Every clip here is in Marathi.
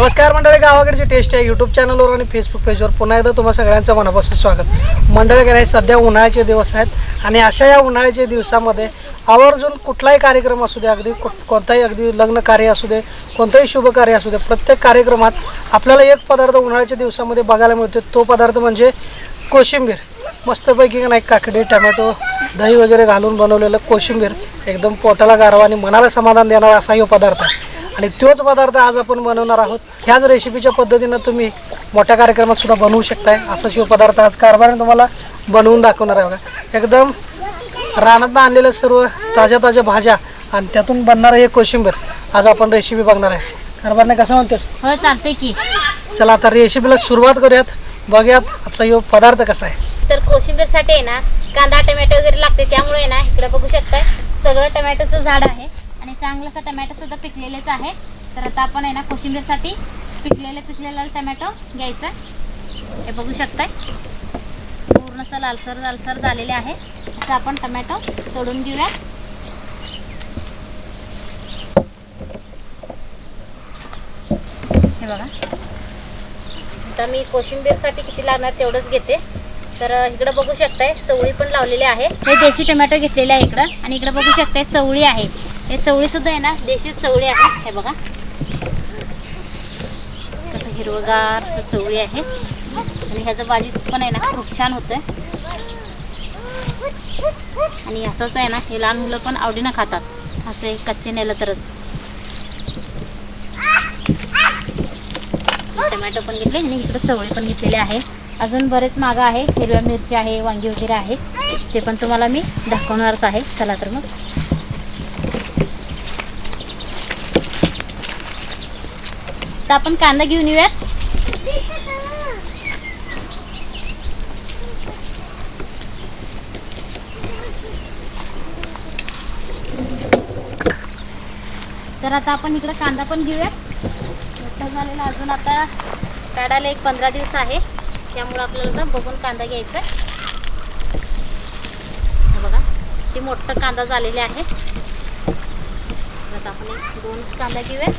नमस्कार मंडळी, गावाकडची टेस्ट आहे यूट्यूब चॅनलवर आणि फेसबुक पेजवर पुन्हा एकदा तुम्हा सगळ्यांचं मनापासून स्वागत। मंडळी काय सध्या उन्हाळ्याचे दिवस आहेत आणि अशा या उन्हाळ्याच्या दिवसामध्ये आवर्जून कुठलाही कार्यक्रम असू दे, अगदी कोणताही अगदी लग्न कार्य असू दे, कोणताही शुभ कार्य असू दे, प्रत्येक कार्यक्रमात आपल्याला एक पदार्थ उन्हाळ्याच्या दिवसामध्ये बघायला मिळतो। तो पदार्थ म्हणजे कोशिंबीर। मस्तपैकी नाही काकडी, टोमॅटो, दही वगैरे घालून बनवलेलं कोशिंबीर एकदम पोटाला गारवा आणि मनाला समाधान देणारा असा हा पदार्थ आहे आणि तोच पदार्थ आज आपण बनवणार आहोत। ह्याच रेसिपीच्या पद्धतीने तुम्ही मोठ्या कार्यक्रमात सुद्धा बनवू शकताय। असा शिव पदार्थ आज कारभाराने तुम्हाला बनवून दाखवणार आहे बघा। एकदम रानात आणलेलं सर्व ताज्या भाज्या आणि त्यातून बनणारं हे कोशिंबीर आज आपण रेसिपी बघणार आहे। कारभाराने कसं म्हणतेस? हो चालते की। चला आता रेसिपीला सुरुवात करूयात, बघूयात आजचा हा पदार्थ कसा आहे। तर कोशिंबीरसाठी आहे ना कांदा टोमॅटो वगैरे लागते, त्यामुळे आहे ना इकडे बघू शकताय सगळं टोमॅटोचं झाड आहे आणि चांगलासा टोमॅटो सुद्धा पिकलेलेच आहे। तर आता आपण आहे ना कोशिंबीरसाठी पिकलेला टोमॅटो घ्यायचा। हे बघू शकताय पूर्णसा लालसर झालेले आहे। आता आपण टोमॅटो तोडून घेऊया। हे बघा, आता मी कोशिंबीरसाठी किती लागणार तेवढंच घेते। तर इकडे बघू शकताय चवळी पण लावलेली आहे। हे देशी टोमॅटो घेतलेले आहे इकडं आणि इकडे बघू शकताय चवळी आहे। हे चवळी सुद्धा आहे ना देशी चवळी आहे। हे बघा कसं हिरवगार असं चवळी आहे आणि ह्याचं भाजी पण आहे ना खूप छान होतं आणि असंच आहे ना हे लहान मुलं पण आवडीनं खातात असे कच्चे नेलं तरच। टोमॅटो पण घेतले आणि इकडे चवळी पण घेतलेली आहे। अजून बरेच मागं आहे, हिरव्या मिरची आहे, वांगी वगैरे आहे, ते पण तुम्हाला मी दाखवणारच आहे। चला तर मग तर आपण कांदा घेऊन येऊयात। तर आता आपण इकडे कांदा पण घेऊयात। मोठा झालेला अजून आता काढायला एक 15 दिवस आहे, त्यामुळे आपल्याला बघून कांदा घ्यायचा। बघा ते मोठं कांदा झालेले आहे। आता आपण एक 2 कांदा घेऊया।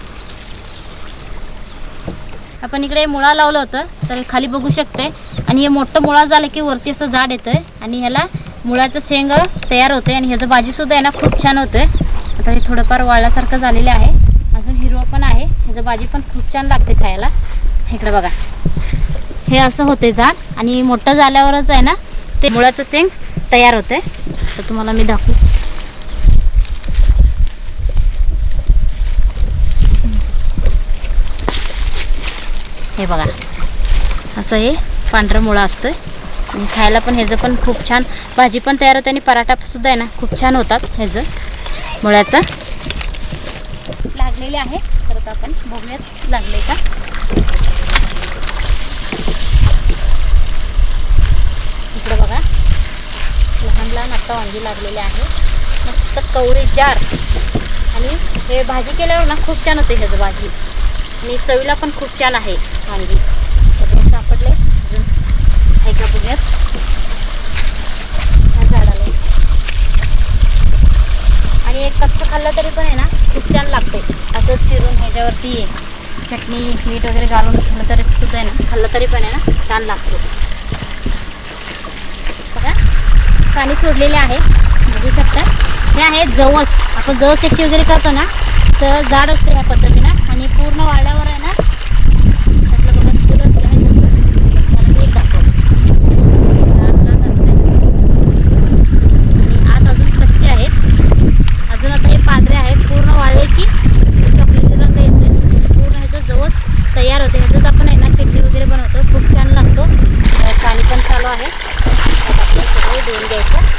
आपण इकडे मुळा लावलं होतं तर खाली बघू शकते आणि हे मोठं मुळा झालं की वरती असं झाड येतंय आणि ह्याला मुळाचं शेंग तयार होते आणि ह्याचं भाजी सुद्धा आहे ना खूप छान होते। आता हे थोडंफार वाळल्यासारखं झालेलं आहे, अजून हिरवं पण आहे, ह्याचं भाजी पण खूप छान लागते खायला। इकडे बघा हे असं होते झाड आणि मोठं झाल्यावरच आहे ना ते मुळाचं शेंग तयार होते। तर तुम्हाला मी दाखवू। हे बघा असं हे पांढरं मुळा असतं आणि खायला पण ह्याचं पण खूप छान भाजी पण तयार होते आणि पराठा सुद्धा आहे ना खूप छान होतात ह्याचं मुळ्याचं। लागलेले आहे तर आता आपण बघूयात लागले का। इकडे बघा लहान आता वांगी लागलेले आहे, मस्त कवळी जार आणि हे भाजी केल्यावर ना खूप छान होते ह्याचं भाजी आणि चवीला पण खूप छान आहे वांगी। तर सापडले अजून आहे का बघूयात। ह्या झाडाला आणि एक कच्चं खाल्लं तरी पण आहे ना खूप छान लागते, असं चिरून ह्याच्यावरती चटणी मीठ वगैरे घालून खाल्लं तरी सुद्धा आहे ना खाल्लं तरी पण आहे ना छान लागतो। बघा पाणी सोडलेले आहे बघू शकता। हे आहे जवस, आपण जवस चक्की वगैरे करतो ना तर झाड असते ह्या पद्धतीनं आणि पूर्ण वाळल्यावर आहे ना त्यातलं बघा फुलं असतं एक दाखव आत असते आणि आत अजून कच्चे आहेत। अजून आता हे पांढरे आहेत, पूर्ण वाळले की चॉकलेटी रंग येते, पूर्ण ह्याचं जवस तयार होते। ह्याचंच आपण आहे ना चटणी वगैरे बनवतो, खूप छान लागतो। पाणी पण चालू आहे, आपल्याला सगळं धुवून घ्यायचं।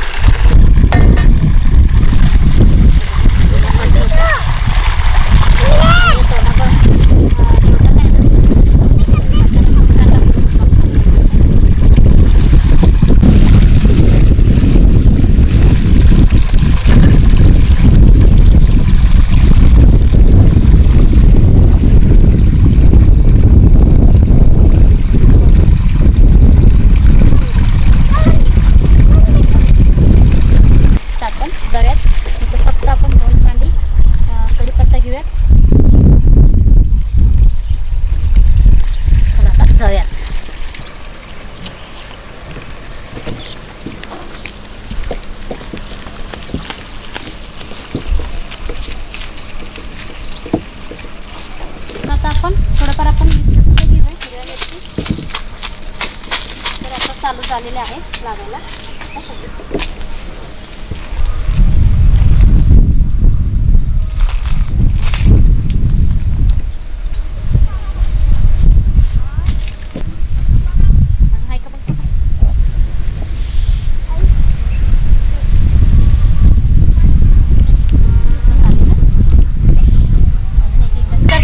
खाऊयात. आता आपण थोडंफार आपण घेऊया हिरव्या मिरची. तर आता चालू झालेले आहे लागायला.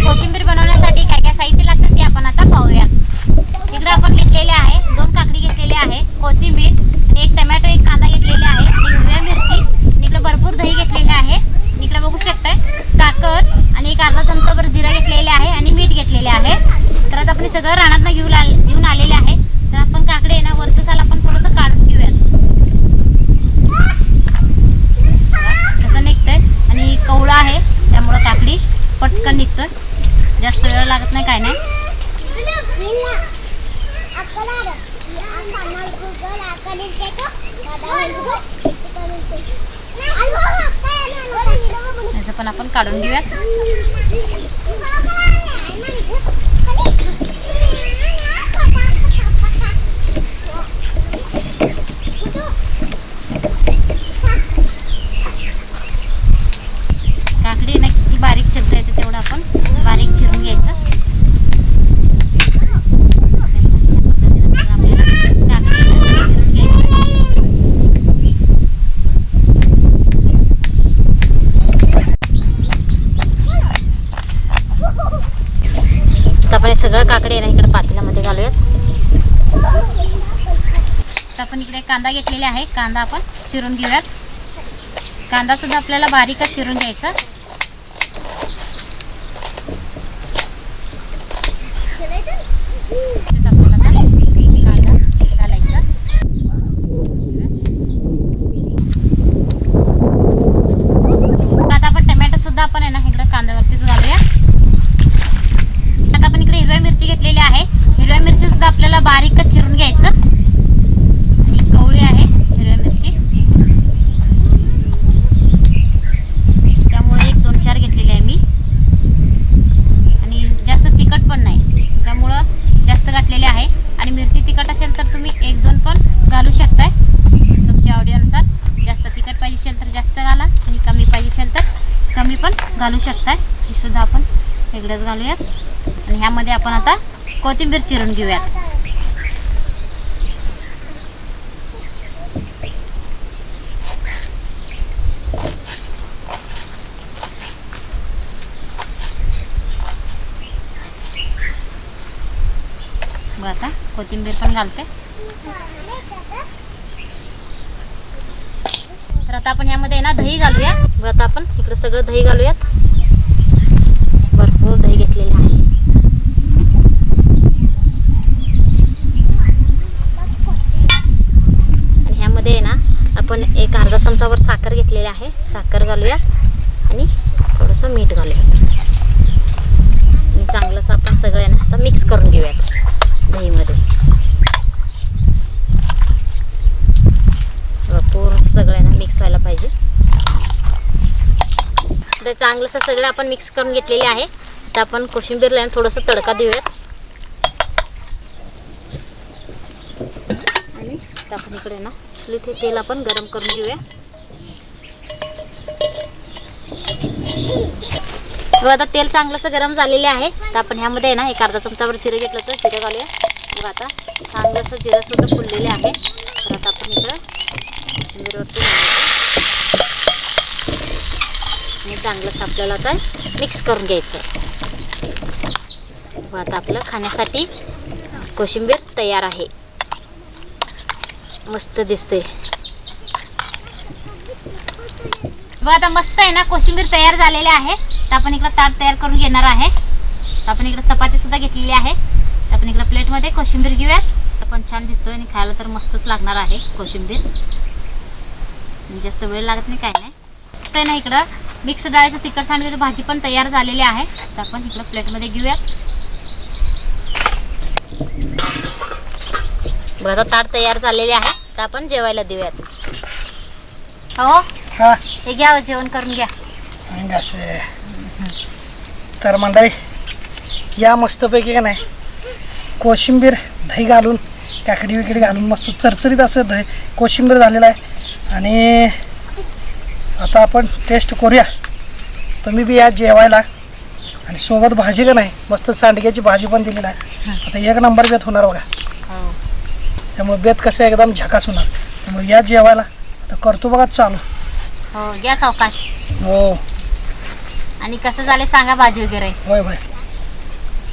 कोशिंबीर बनवण्यासाठी काय काय साहित्य लागतं ते आपण आता पाहूया. इकडे आपण घेतलेले आहे 2 काकडी घेतलेले आहे, कोथिंबीर आणि 1 टमॅटो, 1 कांदा घेतलेला आहे आणि हिरव्या मिरची. इकडे भरपूर दही घेतलेले आहे. इकडे बघू शकताय साखर आणि 1 अर्धा चमचाभर जिरा घेतलेले आहे आणि मीठ घेतलेले आहे. तर आता आपण सगळं रानातनं घेऊन आलेले आहे. तर आपण काकडे ना वरचं साल आपण थोडंसं काढून घेऊयात. कसं निघतंय आणि कवळा आहे त्यामुळं काकडी पटकन निघतोय, जास्त वेळ लागत नाही काय नाही. याचं पण आपण काढून घेऊयात. काकडी ना किती बारीक चिरता येते तेवढं आपण बारीक चिरून घ्यायचं. आपण हे सगळं काकडे ना इकडे पातेल्यामध्ये घालूयात. तर आपण इकडे कांदा घेतलेला आहे, कांदा आपण चिरून घेऊयात. कांदा सुद्धा आपल्याला बारीकच चिरून घ्यायचा. कांदा घालायचा. आता आपण टमॅटो सुद्धा आपण आहे ना इकडे कांद्यावरतीच घालूया. आता आपण इकडे हिरव्या मिरची घेतलेली आहे. हिरव्या मिरची सुद्धा आपल्याला बारीकच चिरून घ्यायचं. आणि कवळी आहे हिरव्या मिरची, त्यामुळे 1, 2, 4 घेतलेली आहे मी. आणि जास्त तिखट पण नाही त्यामुळं जास्त घातलेले आहे. आणि मिरची तिखट असेल तर तुम्ही 1, 2 पण घालू शकताय तुमच्या आवडीनुसार. जास्त तिखट पाहिजे असेल तर जास्त घाला आणि कमी पाहिजे असेल तर कमी पण घालू शकताय. हे सुद्धा आपण वेगळंच घालूयात. आणि ह्यामध्ये आपण आता कोथिंबीर चिरून घेऊयात. बघ आता कोथिंबीर पण घालते. तर आता आपण ह्यामध्ये ना दही घालूया. बघ आता आपण इकडे सगळं दही घालूयात. भरपूर दही घेतलेलं आहे. आणि ह्यामध्ये ना आपण 1 अर्धा चमचावर साखर घेतलेली आहे. साखर घालूया आणि थोडंसं मीठ घालूयात. आणि चांगलंसं आपण सगळं ना आता मिक्स करून घेऊयात दहीमध्ये. पूर्ण सगळं ना मिक्स व्हायला पाहिजे. तर चांगलंसं सगळं आपण मिक्स करून घेतलेले आहे. आता आपण कोशिंबीरला थोडंसं तडका देऊयात. आणि आपण इकडे ना चुलीत हे तेल आपण गरम करून घेऊया. आता तेल चांगलंसं गरम झालेले आहे. तर आपण ह्यामध्ये ना 1 अर्धा चमचावर जिरं घेतलं तर जिरं घालूया. बघा आता चांगलंसं जिरं सुद्धा फुललेले आहे. तर आता आपण इकडं कोशिंबीरवरती आणि चांगलंसं आपल्याला आता मिक्स करून घ्यायचं. आता आपलं खाण्यासाठी कोशिंबीर तयार आहे. मस्त दिसते. बघा आता मस्त आहे ना कोशिंबीर तयार झालेले आहे. तर आपण इकडे ताट तयार करून घेणार आहे. तर आपण इकडे चपाती सुद्धा घेतलेली आहे. तर आपण इकडे प्लेटमध्ये कोशिंबीर घेऊयात. पण छान दिसतोय आणि खायला तर मस्तच लागणार आहे कोशिंबीर. जास्त वेळ लागत नाही काय नाही. तर ना इकडं मिक्स डाळीचं तिखट सांडग्याची भाजी पण तयार झालेली आहे. तर आपण इकडे प्लेटमध्ये घेऊयात. बघ आता ताट तयार झालेले आहे तर आपण जेवायला देऊयात. हो हा हे घ्या जेवण करून घ्या. आणि असे तर मंडळी या मस्तपैकी का नाही कोशिंबीर दही घालून काकडी विकडी घालून मस्त चरचरीत असं दही कोशिंबीर झालेला आहे. आणि आता आपण टेस्ट करूया. तुम्ही बी या जेवायला. आणि सोबत भाजी का नाही मस्त सांडग्याची भाजी पण दिलेली आहे. आता एक नंबर बेत होणार बघा. हो त्यामुळे बेत कसं एकदम झकास होणार. त्यामुळे या जेवायला आता करतो बघा चालू. हो घ्या सावकाश. हो आणि कसं झालं सांगा भाजी वगैरे. होय होय.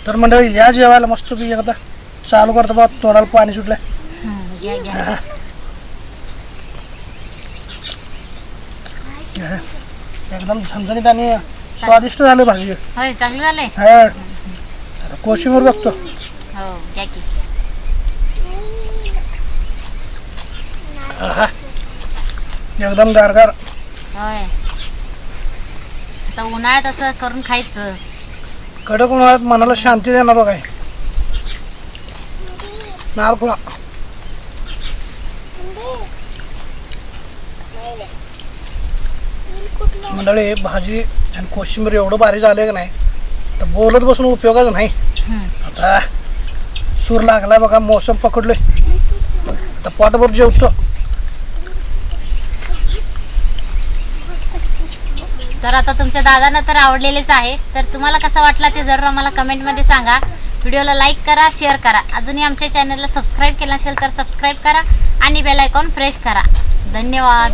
तर मंडळी या जेवायला मस्त बी एकदा चालू करतो बघा. तोंडाला पाणी सुटलं. घ्या घ्या. एकदम झणझणीत आणि स्वादिष्ट झालं भाजी. होय चांगलं झालंय. हा आता कोशिंबीर बघतो. हो घ्या की. आहा. एकदम गारगार. होय आता उन्हाळ्यात असं करून खायचं. कडक उन्हाळ्यात मनाला शांती देणार बघा. नारळ खुळा. मंडळी भाजी आणि कोशिंबीर एवढं भारी झालं की नाही तर बोलत बसून उपयोगाचं नाही. आता सूर लागलाय बघा. मोसम पकडलोय. आता पोटभर जेवतो. तर आता तुमच्या दादांना तर आवडलेलेच आहे. तर तुम्हाला कसा वाटला ते जरूर आम्हाला कमेंटमध्ये सांगा. व्हिडिओला लाईक करा, शेअर करा. अजूनही आमच्या चॅनलला सबस्क्राईब केलं नसेल तर सबस्क्राईब करा आणि बेल आयकॉन प्रेस करा. धन्यवाद.